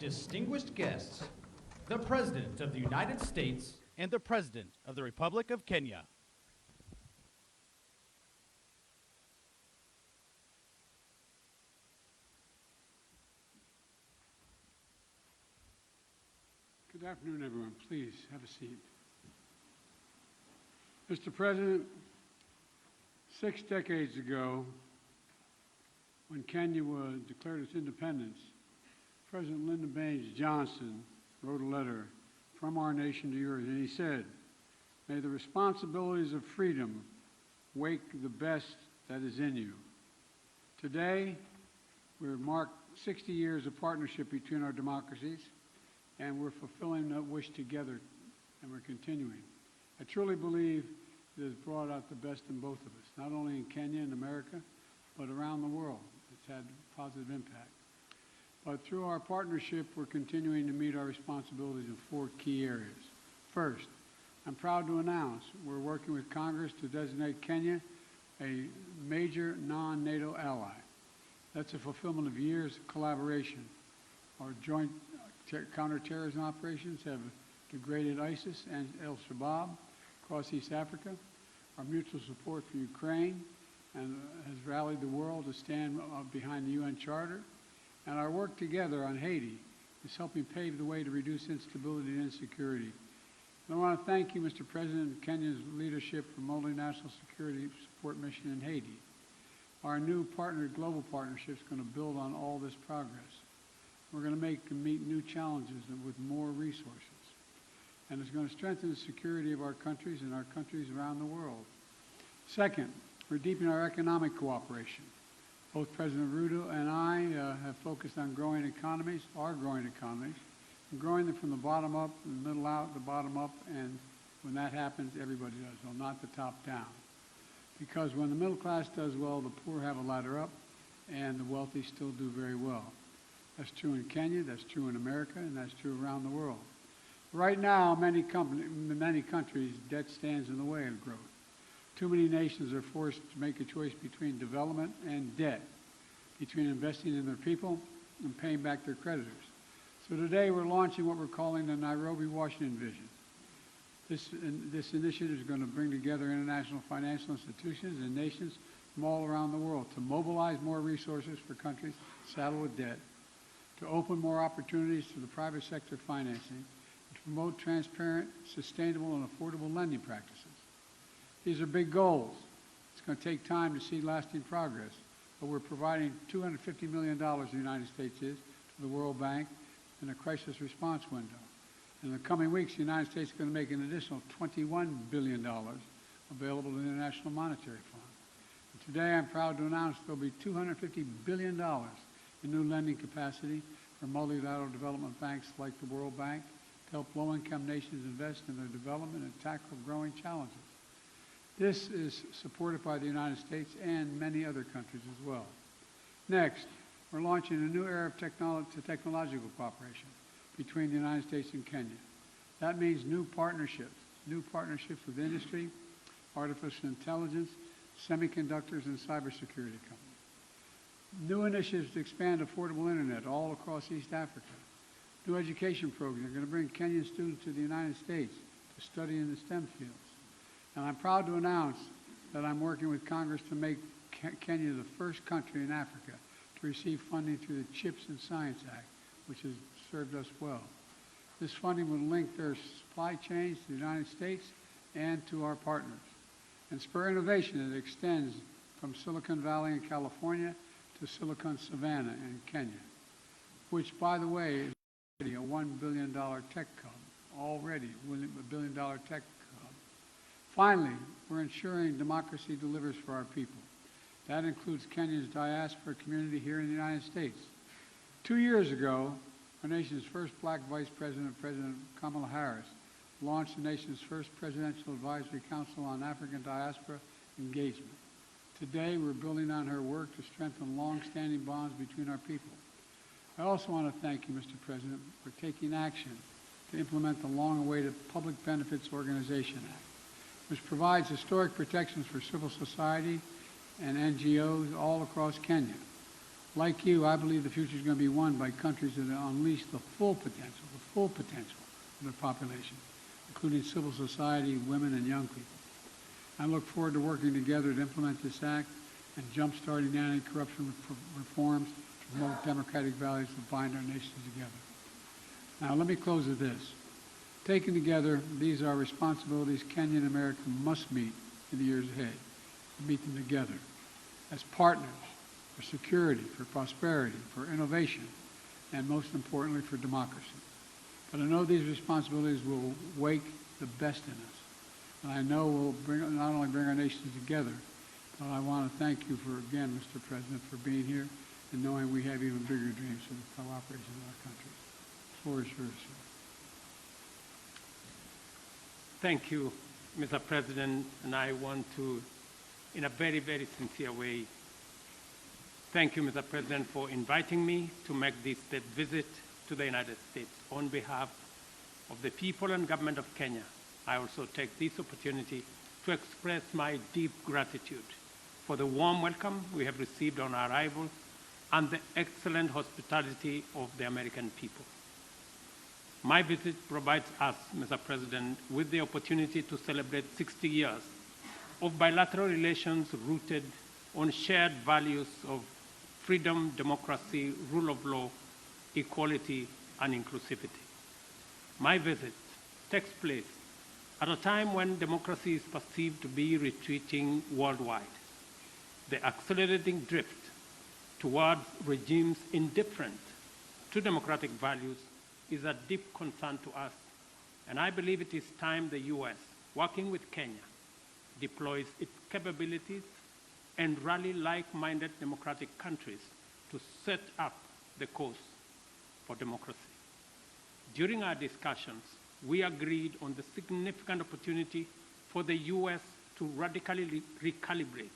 distinguished guests, the President of the United States and the President of the Republic of Kenya. Good afternoon, everyone. Please have a seat. Mr. President, 6 decades ago, when Kenya declared its independence, President Lyndon Baines Johnson wrote a letter from our nation to yours, and he said, "May the responsibilities of freedom wake the best that is in you." Today, we've marked 60 years of partnership between our democracies, and we're fulfilling that wish together, and we're continuing. I truly believe it has brought out the best in both of us, not only in Kenya and America, but around the world. It's had a positive impact. But through our partnership, we're continuing to meet our responsibilities in 4 key areas. First, I'm proud to announce we're working with Congress to designate Kenya a major non-NATO ally. That's a fulfillment of years of collaboration. Our joint counterterrorism operations have degraded ISIS and al-Shabaab across East Africa. Our mutual support for Ukraine and has rallied the world to stand behind the UN Charter. And our work together on Haiti is helping pave the way to reduce instability and insecurity. And I want to thank you, Mr. President, and Kenya's leadership for multinational security support mission in Haiti. Our new global partnership is going to build on all this progress. We're going to meet new challenges with more resources. And it's going to strengthen the security of our countries and our countries around the world. Second, we're deepening our economic cooperation. Both President Ruto and I have focused on growing economies, and growing them from the bottom up, the middle out, the bottom up, and when that happens, everybody does, well, not the top down. Because when the middle class does well, the poor have a ladder up, and the wealthy still do very well. That's true in Kenya, that's true in America, and that's true around the world. Right now, many countries, debt stands in the way of growth. Too many nations are forced to make a choice between development and debt, between investing in their people and paying back their creditors. So today we're launching what we're calling the Nairobi, Washington Vision. This initiative is going to bring together international financial institutions and nations from all around the world to mobilize more resources for countries saddled with debt, to open more opportunities to the private sector financing, to promote transparent, sustainable, and affordable lending practices. These are big goals. It's going to take time to see lasting progress, but we're providing $250 million, the United States is, to the World Bank in a crisis response window. In the coming weeks, the United States is going to make an additional $21 billion available to the International Monetary Fund. And today, I'm proud to announce there will be $250 billion in new lending capacity for multilateral development banks like the World Bank to help low-income nations invest in their development and tackle growing challenges. This is supported by the United States and many other countries as well. Next, we're launching a new era of technological cooperation between the United States and Kenya. That means new partnerships with industry, artificial intelligence, semiconductors, and cybersecurity companies. New initiatives to expand affordable internet all across East Africa. New education programs are going to bring Kenyan students to the United States to study in the STEM fields. And I'm proud to announce that I'm working with Congress to make Kenya the first country in Africa to receive funding through the CHIPS and Science Act, which has served us well. This funding will link their supply chains to the United States and to our partners, and spur innovation that extends from Silicon Valley in California to Silicon Savannah in Kenya, which, by the way, is already a $1 billion tech hub, already a $1 billion tech hub. Finally, we're ensuring democracy delivers for our people. That includes Kenya's diaspora community here in the United States. 2 years ago, our nation's first black vice president, President Kamala Harris, launched the nation's first Presidential Advisory Council on African Diaspora Engagement. Today, we're building on her work to strengthen long-standing bonds between our people. I also want to thank you, Mr. President, for taking action to implement the long-awaited Public Benefits Organization Act, which provides historic protections for civil society and NGOs all across Kenya. Like you, I believe the future is going to be won by countries that unleash the full potential of their population, including civil society, women, and young people. I look forward to working together to implement this act and jump-starting anti-corruption reforms to promote democratic values that bind our nations together. Now, let me close with this. Taken together, these are responsibilities Kenya and America must meet in the years ahead. Meet them together as partners for security, for prosperity, for innovation, and most importantly, for democracy. But I know these responsibilities will wake the best in us. And I know will not only bring our nations together, but I want to thank you for, again, Mr. President, for being here and knowing we have even bigger dreams for the cooperation in our countries. The floor is yours, sir. Thank you, Mr. President, and I want to, in a very, very sincere way, thank you, Mr. President, for inviting me to make this state visit to the United States on behalf of the people and government of Kenya. I also take this opportunity to express my deep gratitude for the warm welcome we have received on our arrival and the excellent hospitality of the American people. My visit provides us, Mr. President, with the opportunity to celebrate 60 years of bilateral relations rooted on shared values of freedom, democracy, rule of law, equality, and inclusivity. My visit takes place at a time when democracy is perceived to be retreating worldwide. The accelerating drift towards regimes indifferent to democratic values is a deep concern to us, and I believe it is time the U.S., working with Kenya, deploys its capabilities and rally like-minded democratic countries to set up the course for democracy. During our discussions, we agreed on the significant opportunity for the U.S. to radically recalibrate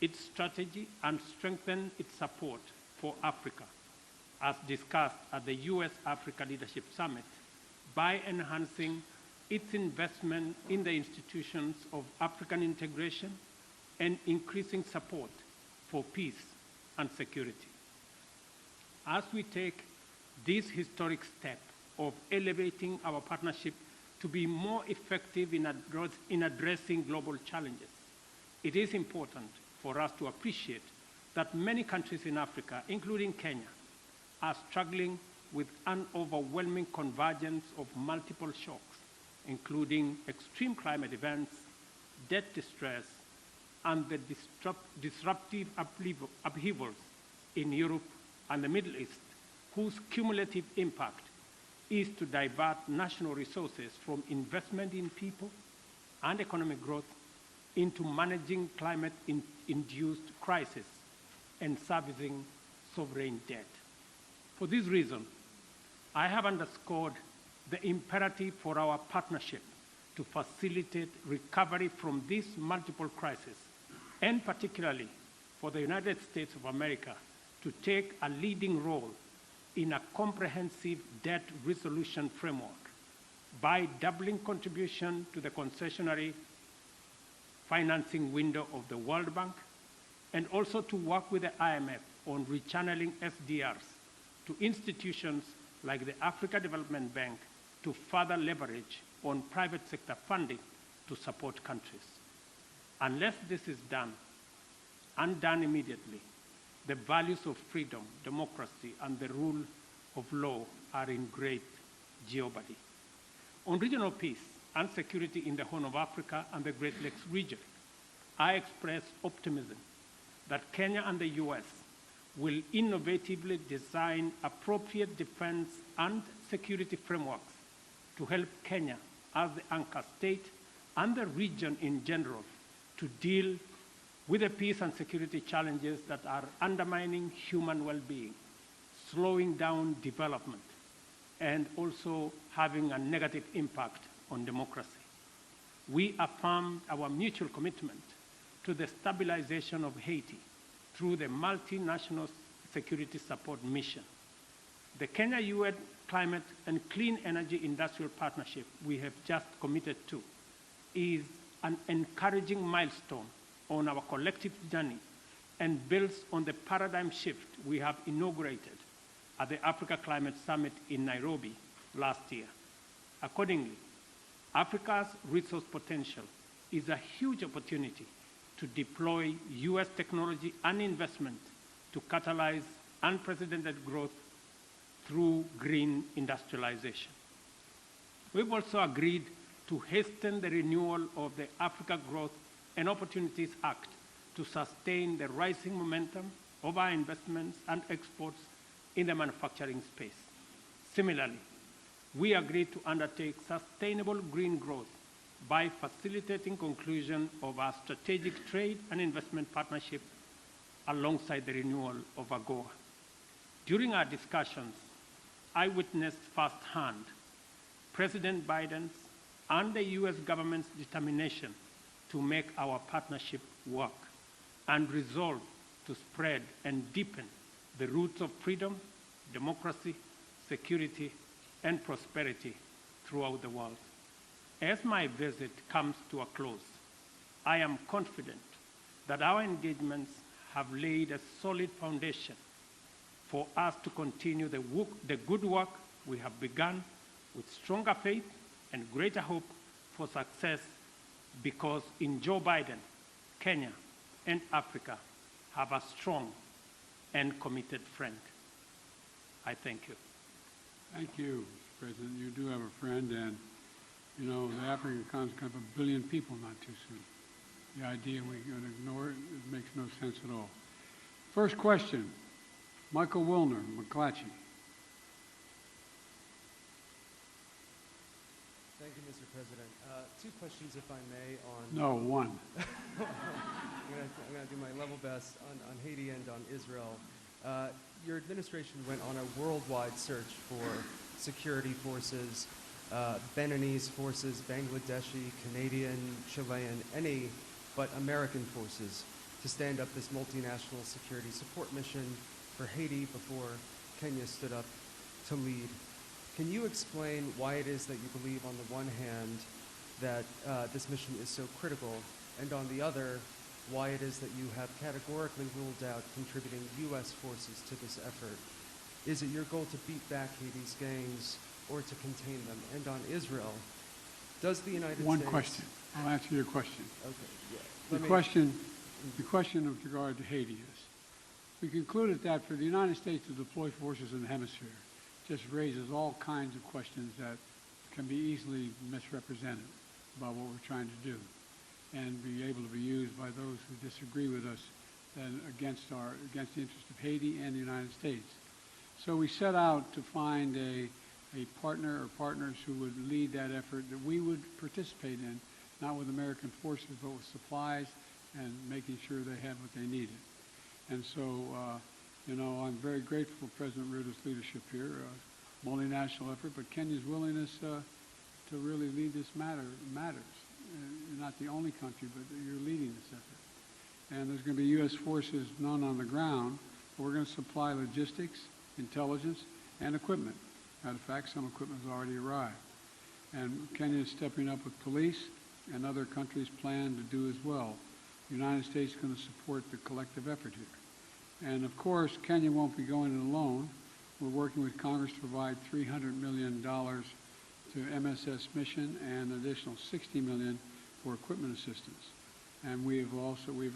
its strategy and strengthen its support for Africa, as discussed at the U.S.-Africa Leadership Summit, by enhancing its investment in the institutions of African integration and increasing support for peace and security. As we take this historic step of elevating our partnership to be more effective in addressing global challenges, it is important for us to appreciate that many countries in Africa, including Kenya, are struggling with an overwhelming convergence of multiple shocks, including extreme climate events, debt distress, and the disruptive upheavals in Europe and the Middle East, whose cumulative impact is to divert national resources from investment in people and economic growth into managing climate-induced crises and servicing sovereign debt. For this reason, I have underscored the imperative for our partnership to facilitate recovery from these multiple crises, and particularly for the United States of America to take a leading role in a comprehensive debt resolution framework by doubling contribution to the concessionary financing window of the World Bank, and also to work with the IMF on rechanneling SDRs to institutions like the Africa Development Bank to further leverage on private sector funding to support countries. Unless this is done, and done immediately, the values of freedom, democracy, and the rule of law are in great jeopardy. On regional peace and security in the Horn of Africa and the Great Lakes region, I express optimism that Kenya and the US will innovatively design appropriate defense and security frameworks to help Kenya as the anchor state and the region in general to deal with the peace and security challenges that are undermining human well-being, slowing down development, and also having a negative impact on democracy. We affirm our mutual commitment to the stabilization of Haiti through the multinational security support mission. The Kenya-UN Climate and Clean Energy Industrial Partnership we have just committed to is an encouraging milestone on our collective journey and builds on the paradigm shift we have inaugurated at the Africa Climate Summit in Nairobi last year. Accordingly, Africa's resource potential is a huge opportunity to deploy U.S. technology and investment to catalyze unprecedented growth through green industrialization. We've also agreed to hasten the renewal of the Africa Growth and Opportunities Act to sustain the rising momentum of our investments and exports in the manufacturing space. Similarly, we agreed to undertake sustainable green growth by facilitating conclusion of our strategic trade and investment partnership alongside the renewal of AGOA. During our discussions, I witnessed firsthand President Biden's and the U.S. government's determination to make our partnership work and resolve to spread and deepen the roots of freedom, democracy, security, and prosperity throughout the world. As my visit comes to a close, I am confident that our engagements have laid a solid foundation for us to continue the good work we have begun with stronger faith and greater hope for success, because in Joe Biden, Kenya and Africa have a strong and committed friend. I thank you. Thank you, Mr. President. You do have a friend, and you know, the African continent can have 1 billion people not too soon. The idea we're going to ignore it, it makes no sense at all. First question, Michael Wilner, McClatchy. Thank you, Mr. President. Two questions, if I may, on... No, one. I'm going to do my level best on Haiti and on Israel. Your administration went on a worldwide search for security forces, Beninese forces, Bangladeshi, Canadian, Chilean, any but American forces to stand up this multinational security support mission for Haiti before Kenya stood up to lead. Can you explain why it is that you believe, on the one hand, that this mission is so critical, and on the other, why it is that you have categorically ruled out contributing U.S. forces to this effort? Is it your goal to beat back Haiti's gangs or to contain them? And on Israel, does the United States... One question. I'll answer your question. Okay, yeah. The question with regard to Haiti is, we concluded that for the United States to deploy forces in the hemisphere just raises all kinds of questions that can be easily misrepresented about what we're trying to do, and be able to be used by those who disagree with us and against the interest of Haiti and the United States. So we set out to find a partner or partners who would lead that effort that we would participate in, not with American forces, but with supplies and making sure they had what they needed. And so, you know, I'm very grateful for President Ruto's leadership here, multinational effort, but Kenya's willingness to really lead this matters. You're not the only country, but you're leading this effort. And there's going to be U.S. forces, none on the ground, but we're going to supply logistics, intelligence, and equipment. Matter of fact, some equipment has already arrived. And Kenya is stepping up with police, and other countries plan to do as well. The United States is going to support the collective effort here. And of course, Kenya won't be going it alone. We're working with Congress to provide $300 million to MSS mission and an additional $60 million for equipment assistance. And we've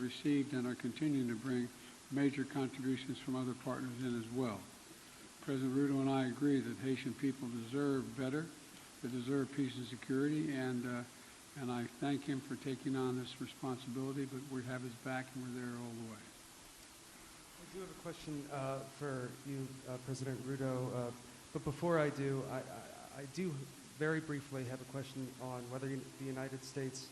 received and are continuing to bring major contributions from other partners in as well. President Ruto and I agree that Haitian people deserve better. They deserve peace and security, and I thank him for taking on this responsibility, but we have his back and we're there all the way. I do have a question for you, President Ruto, but before I do, I do very briefly have a question on whether the United States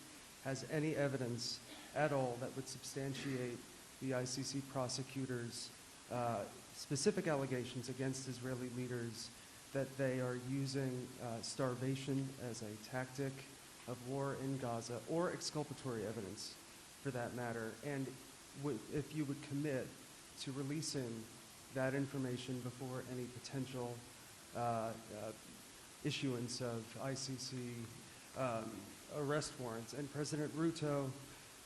has any evidence at all that would substantiate the ICC prosecutors' specific allegations against Israeli leaders that they are using starvation as a tactic of war in Gaza, or exculpatory evidence for that matter, and if you would commit to releasing that information before any potential issuance of ICC arrest warrants. And President Ruto,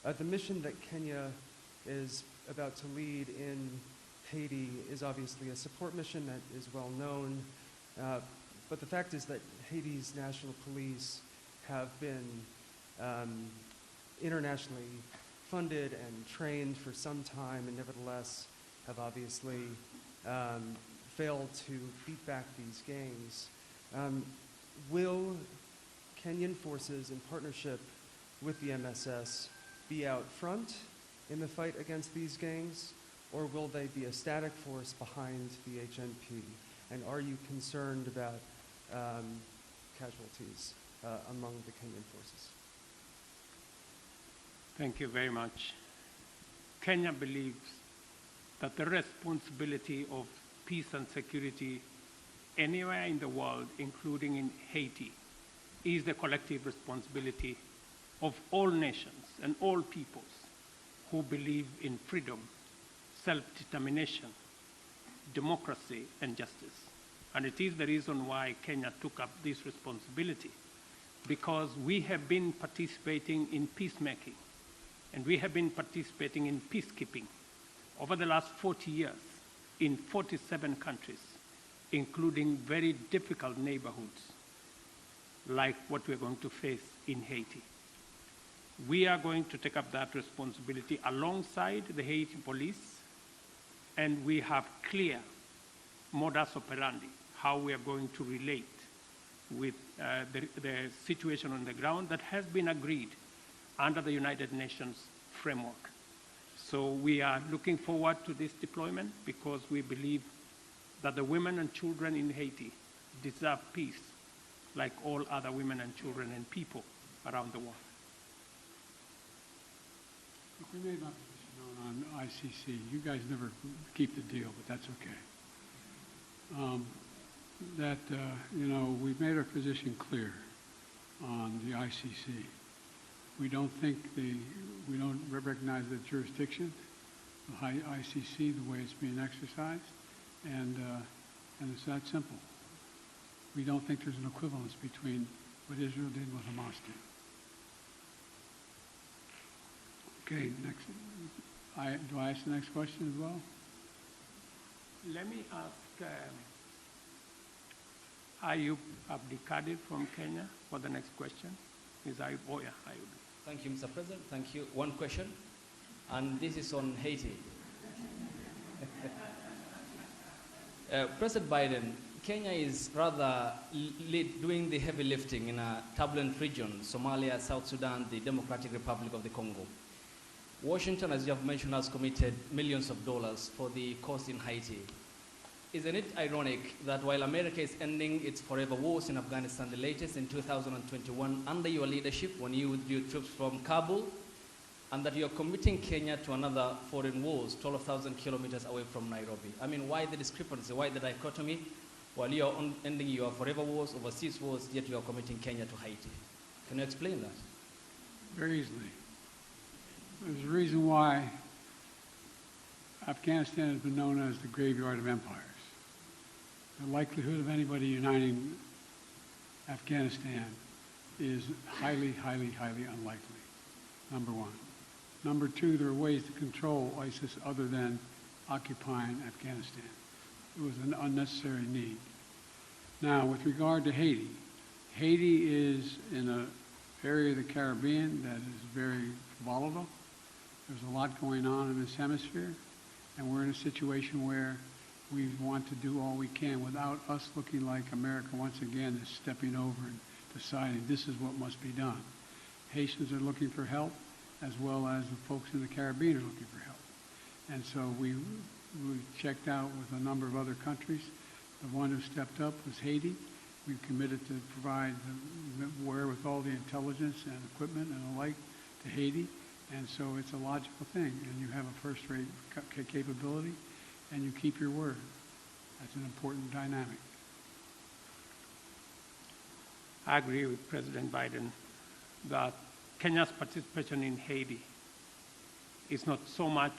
the mission that Kenya is about to lead in Haiti is obviously a support mission that is well known. But the fact is that Haiti's national police have been internationally funded and trained for some time, and nevertheless have obviously failed to beat back these gangs. Will Kenyan forces in partnership with the MSS be out front in the fight against these gangs, or will they be a static force behind the HNP? And are you concerned about casualties among the Kenyan forces? Thank you very much. Kenya believes that the responsibility of peace and security anywhere in the world, including in Haiti, is the collective responsibility of all nations and all peoples who believe in freedom, self-determination, democracy, and justice. And it is the reason why Kenya took up this responsibility, because we have been participating in peacemaking, and we have been participating in peacekeeping over the last 40 years in 47 countries, including very difficult neighborhoods like what we're going to face in Haiti. We are going to take up that responsibility alongside the Haiti police, and we have clear modus operandi, how we are going to relate with the situation on the ground that has been agreed under the United Nations framework. So we are looking forward to this deployment because we believe that the women and children in Haiti deserve peace like all other women and children and people around the world. Look, we made my position known on ICC. You guys never keep the deal, but that's okay. We've made our position clear on the ICC. We don't recognize the jurisdiction of ICC the way it's being exercised, and it's that simple. We don't think there's an equivalence between what Israel did and what Hamas did. Okay, next. Do I ask the next question as well? Let me ask Ayub Abdikadir from Kenya for the next question. Is Ayub? Oh yeah, Ayub. Thank you, Mr. President. Thank you. One question, and this is on Haiti. President Biden, Kenya is rather doing the heavy lifting in a turbulent region, Somalia, South Sudan, the Democratic Republic of the Congo. Washington, as you have mentioned, has committed millions of dollars for the cost in Haiti. Isn't it ironic that while America is ending its forever wars in Afghanistan, the latest in 2021, under your leadership, when you withdrew troops from Kabul, and that you're committing Kenya to another foreign wars 12,000 kilometers away from Nairobi? I mean, why the discrepancy? Why the dichotomy? While you're ending your forever wars, overseas wars, yet you're committing Kenya to Haiti. Can you explain that? Very easily. There's a reason why Afghanistan has been known as the graveyard of empires. The likelihood of anybody uniting Afghanistan is highly, highly, highly unlikely, number one. Number two, there are ways to control ISIS other than occupying Afghanistan. It was an unnecessary need. Now, with regard to Haiti, Haiti is in an area of the Caribbean that is very volatile. There's a lot going on in this hemisphere, and we're in a situation where we want to do all we can without us looking like America once again is stepping over and deciding this is what must be done. Haitians are looking for help, as well as the folks in the Caribbean are looking for help. And so we checked out with a number of other countries. The one who stepped up was Haiti. We've committed to provide the wherewithal, the intelligence and equipment and the like to Haiti. And so it's a logical thing. And you have a first-rate capability, and you keep your word. That's an important dynamic. I agree with President Biden that Kenya's participation in Haiti is not so much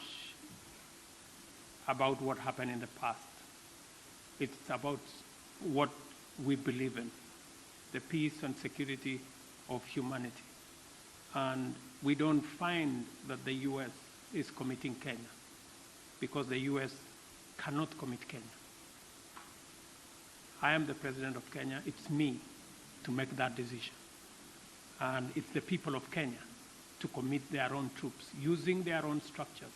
about what happened in the past. It's about what we believe in, the peace and security of humanity. And we don't find that the U.S. is committing Kenya, because the U.S. cannot commit Kenya. I am the president of Kenya. It's me to make that decision. And it's the people of Kenya to commit their own troops using their own structures.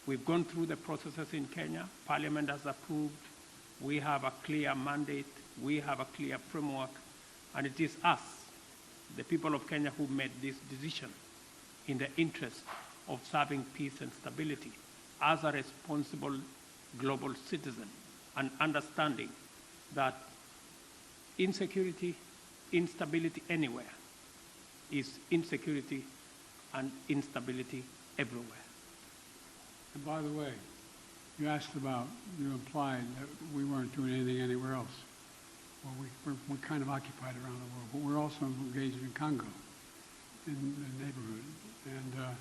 We've gone through the processes in Kenya. Parliament has approved. We have a clear mandate. We have a clear framework. And it is us, the people of Kenya, who made this decision in the interest of serving peace and stability as a responsible global citizen, and understanding that insecurity, instability anywhere is insecurity and instability everywhere. And by the way, you asked about, you implied that we weren't doing anything anywhere else. Well, we're kind of occupied around the world, but we're also engaged in Congo, in the neighborhood. And,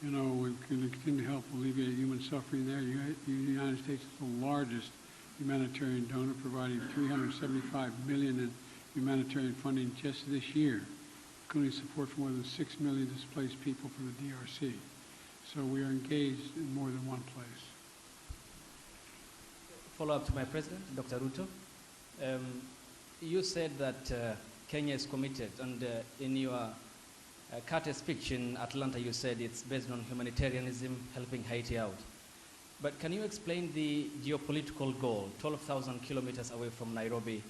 you know, we can continue to help alleviate human suffering there. The United States is the largest humanitarian donor, providing $375 million in humanitarian funding just this year, including support for more than 6 million displaced people from the DRC. So we are engaged in more than one place. Follow up to my president, Dr. Ruto. You said that Kenya is committed, and in your Carter speech in Atlanta, you said it's based on humanitarianism, helping Haiti out. But can you explain the geopolitical goal, 12,000 kilometers away from Nairobi,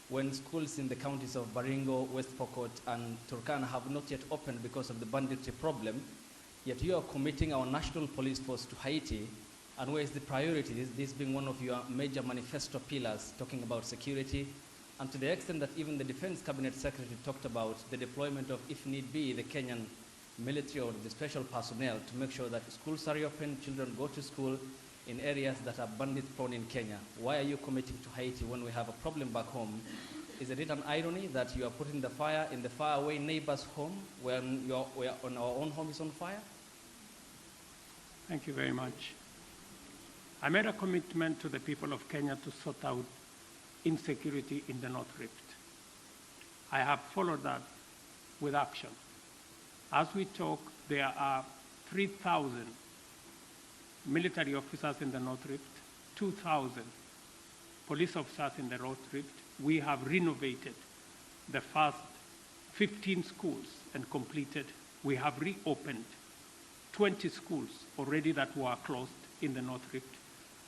when schools in the counties of Baringo, West Pokot, and Turkana have not yet opened because of the banditry problem, yet you are committing our national police force to Haiti, and where is the priority? This being one of your major manifesto pillars, talking about security, and to the extent that even the Defense Cabinet Secretary talked about the deployment of, if need be, the Kenyan military or the special personnel to make sure that schools are open, children go to school in areas that are bandit-prone in Kenya. Why are you committing to Haiti when we have a problem back home? Is it an irony that you are putting the fire in the faraway neighbor's home when on our own home is on fire? Thank you very much. I made a commitment to the people of Kenya to sort out insecurity in the North Rift. I have followed that with action. As we talk, there are 3,000 military officers in the North Rift, 2,000 police officers in the North Rift. We have renovated the first 15 schools and completed. We have reopened 20 schools already that were closed in the North Rift.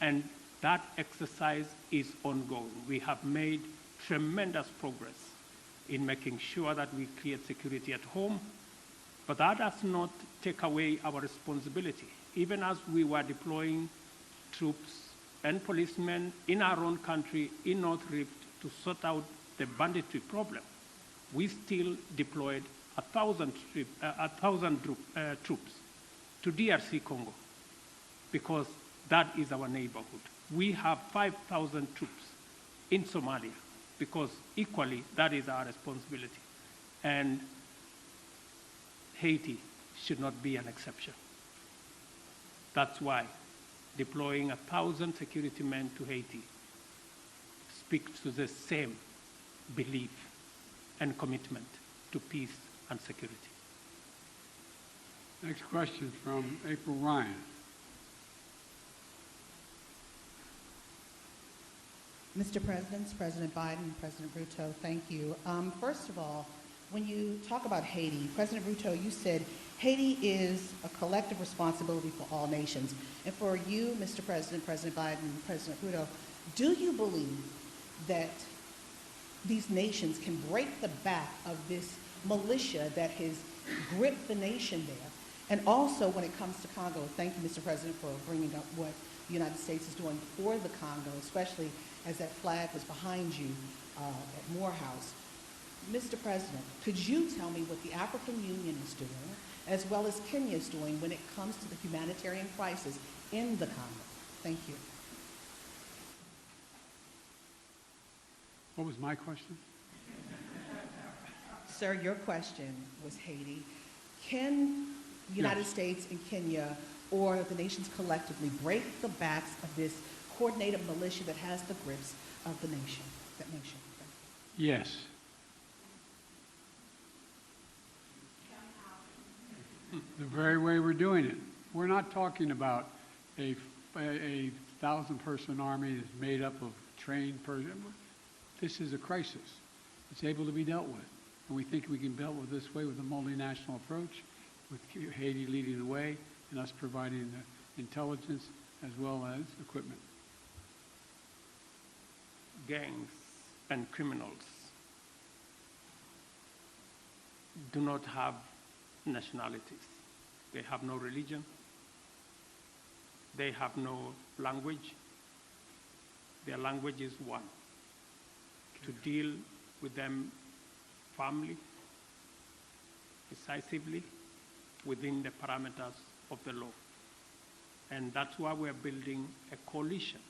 And that exercise is ongoing. We have made tremendous progress in making sure that we create security at home, but that does not take away our responsibility. Even as we were deploying troops and policemen in our own country, in North Rift, to sort out the banditry problem, we still deployed 1,000 troops to DRC Congo, because that is our neighborhood. We have 5,000 troops in Somalia, because equally that is our responsibility. And Haiti should not be an exception. That's why deploying 1,000 security men to Haiti speaks to the same belief and commitment to peace and security. Next question from April Ryan. Mr. President, President Biden, President Ruto, thank you. First of all, when you talk about Haiti, President Ruto, you said Haiti is a collective responsibility for all nations. And for you, Mr. President, President Biden, President Ruto, do you believe that these nations can break the back of this militia that has gripped the nation there? And also, when it comes to Congo, thank you, Mr. President, for bringing up what the United States is doing for the Congo, especially as that flag was behind you at Morehouse. Mr. President, could you tell me what the African Union is doing, as well as Kenya is doing, when it comes to the humanitarian crisis in the Congo? Thank you. What was my question? Sir, your question was Haiti. Can the United States and Kenya, or the nations collectively, break the backs of this coordinated militia that has the grips of the nation, that nation? Yes. The very way we're doing it, We're not talking about a 1,000-person army that's made up of trained persons. This is a crisis. It's able to be dealt with. And we think we can deal with this way with a multinational approach, with Haiti leading the way, and us providing the intelligence as well as equipment. Gangs and criminals do not have nationalities. They have no religion. They have no language. Their language is one. To deal with them firmly, decisively, within the parameters of the law. And that's why we're building a coalition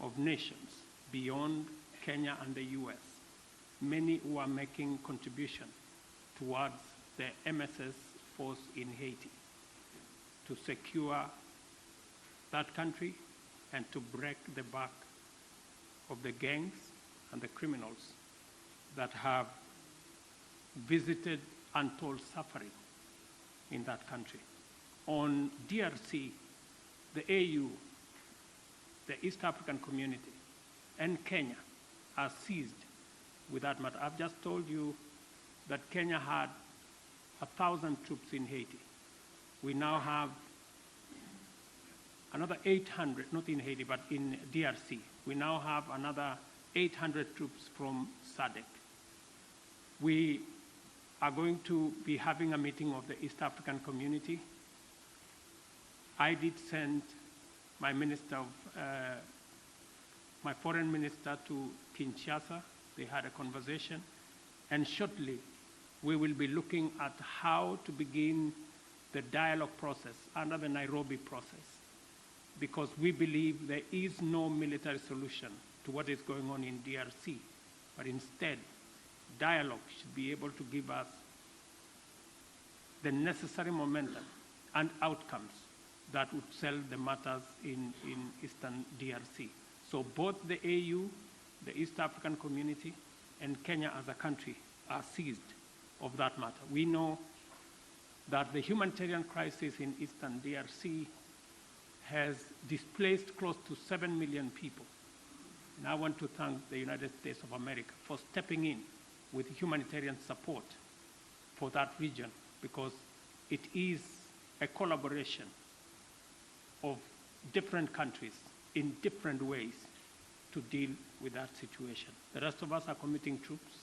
of nations beyond Kenya and the US, many who are making contribution towards the MSS force in Haiti to secure that country and to break the back of the gangs and the criminals that have visited untold suffering in that country. On DRC, the AU, the East African Community, and Kenya are seized with that matter. I've just told you that Kenya had 1,000 troops in Haiti. We now have another 800, not in Haiti, but in DRC. We now have another 800 troops from SADC. We are going to be having a meeting of the East African Community. I did send my my foreign minister to Kinshasa. They had a conversation. And shortly, we will be looking at how to begin the dialogue process under the Nairobi process, because we believe there is no military solution to what is going on in DRC, but instead, dialogue should be able to give us the necessary momentum and outcomes that would sell the matters in Eastern DRC. So both the AU, the East African Community, and Kenya as a country are seized of that matter. We know that the humanitarian crisis in Eastern DRC has displaced close to 7 million people. And I want to thank the United States of America for stepping in with humanitarian support for that region, because it is a collaboration of different countries in different ways to deal with that situation. The rest of us are committing troops.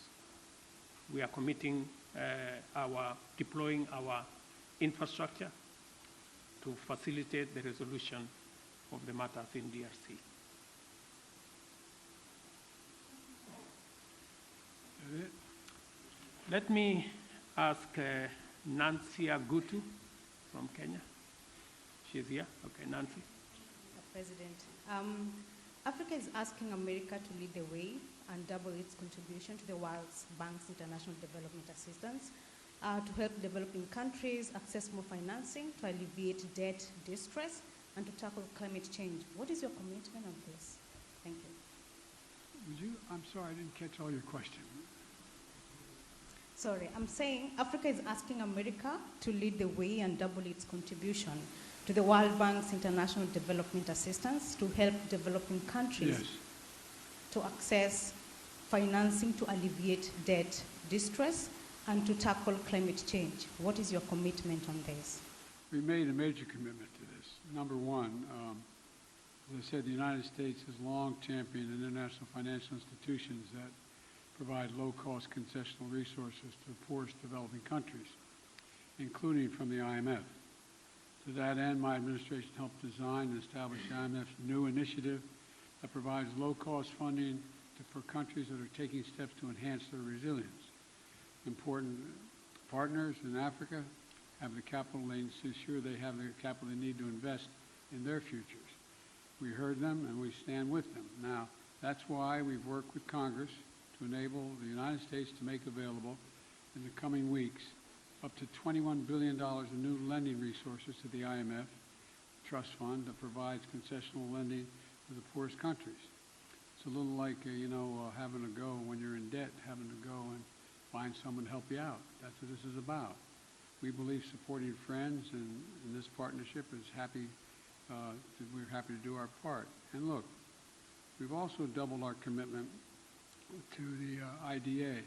We are committing deploying our infrastructure to facilitate the resolution of the matters in DRC. Is it? Let me ask Nancy Agutu from Kenya. She's here. Okay, Nancy. Mr. President, Africa is asking America to lead the way and double its contribution to the World Bank's International Development Assistance to help developing countries access more financing, to alleviate debt distress, and to tackle climate change. What is your commitment on this? Thank you. I'm sorry, I didn't catch all your question. Sorry, I'm saying Africa is asking America to lead the way and double its contribution to the World Bank's International Development Assistance to help developing countries Yes. to access financing to alleviate debt distress and to tackle climate change. What is your commitment on this? We made a major commitment to this. Number one, as I said, the United States has long championed international financial institutions that provide low-cost concessional resources to the poorest developing countries, including from the IMF. To that end, my administration helped design and establish the IMF's new initiative that provides low-cost funding for countries that are taking steps to enhance their resilience. Important partners in Africa have the capital they ensure they have the capital they need to invest in their futures. We heard them and we stand with them. Now, that's why we've worked with Congress to enable the United States to make available in the coming weeks up to $21 billion in new lending resources to the IMF trust fund that provides concessional lending to the poorest countries. It's a little like, having to go when you're in debt, having to go and find someone to help you out. That's what this is about. we believe supporting friends and this partnership is happy, we're happy to do our part. And look, we've also doubled our commitment to the IDA,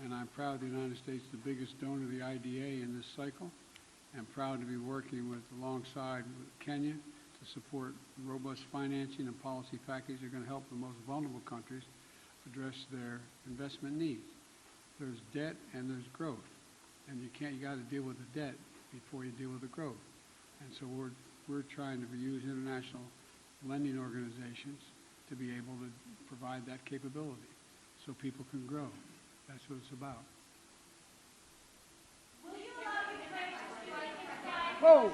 and I'm proud the United States is the biggest donor to the IDA in this cycle. I'm proud to be working alongside with Kenya to support robust financing and policy packages that are going to help the most vulnerable countries address their investment needs. There's debt and there's growth, and you got to deal with the debt before you deal with the growth. And so we're trying to use international lending organizations to be able to provide that capability so people can grow. That's what it's about. Whoa!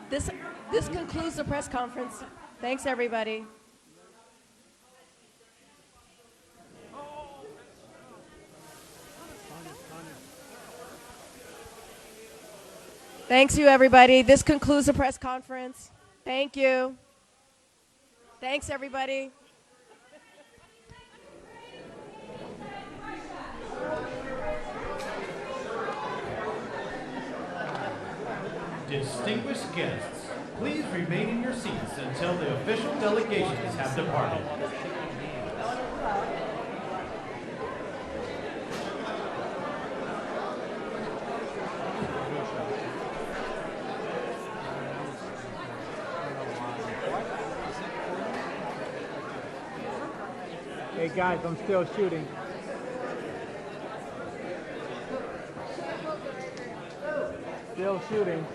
This concludes the press conference. Thanks, everybody. Thanks, you, everybody. This concludes the press conference. Thank you. Thanks, everybody. Distinguished guests, please remain in your seats until the official delegations have departed. Hey guys, I'm still shooting. Still shooting.